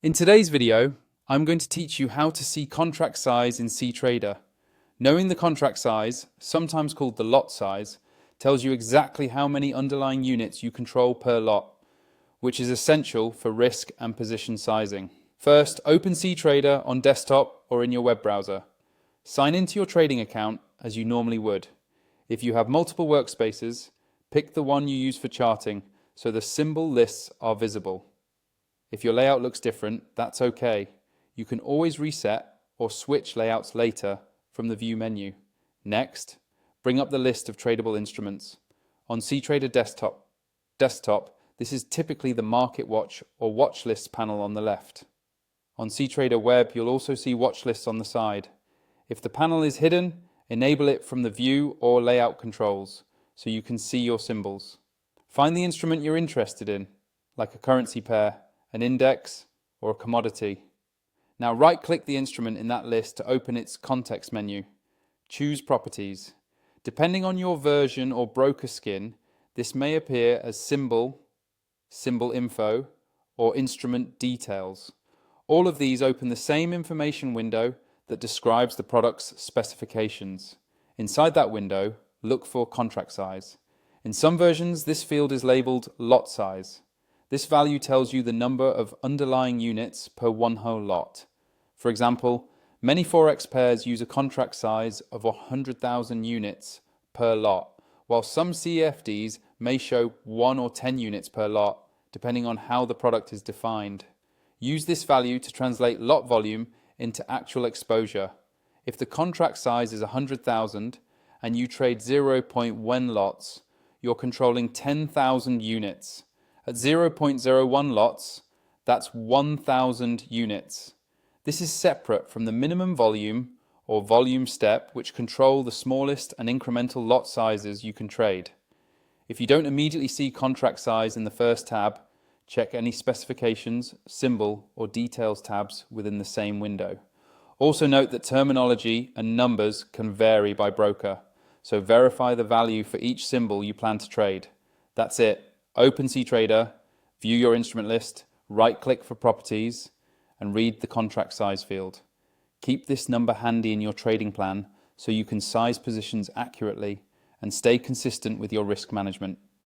In today's video, I'm going to teach you how to see contract size in Ctrader. Knowing the contract size, sometimes called the lot size, tells you exactly how many underlying units you control per lot, which is essential for risk and position sizing. First, open Ctrader on desktop or in your web browser. Sign into your trading account as you normally would. If you have multiple workspaces, pick the one you use for charting so the symbol lists are visible. If your layout looks different, that's okay. You can always reset or switch layouts later from the View menu. Next, bring up the list of tradable instruments. On Ctrader desktop, this is typically the Market Watch or Watch Lists panel on the left. On Ctrader Web, you'll also see watch lists on the side. If the panel is hidden, enable it from the View or Layout controls so you can see your symbols. Find the instrument you're interested in, like a currency pair, an index, or a commodity. Now right-click the instrument in that list to open its context menu. Choose Properties. Depending on your version or broker skin, this may appear as Symbol, Symbol Info, or Instrument Details. All of these open the same information window that describes the product's specifications. Inside that window, look for contract size. In some versions, this field is labeled Lot Size. This value tells you the number of underlying units per one whole lot. For example, many Forex pairs use a contract size of 100,000 units per lot, while some CFDs may show 1 or 10 units per lot, depending on how the product is defined. Use this value to translate lot volume into actual exposure. If the contract size is 100,000 and you trade 0.1 lots, you're controlling 10,000 units. At 0.01 lots, that's 1,000 units. This is separate from the minimum volume or volume step, which control the smallest and incremental lot sizes you can trade. If you don't immediately see contract size in the first tab, check any specifications, symbol, or details tabs within the same window. Also note that terminology and numbers can vary by broker, so verify the value for each symbol you plan to trade. That's it. Open Ctrader, view your instrument list, right-click for Properties, and read the contract size field. Keep this number handy in your trading plan so you can size positions accurately and stay consistent with your risk management.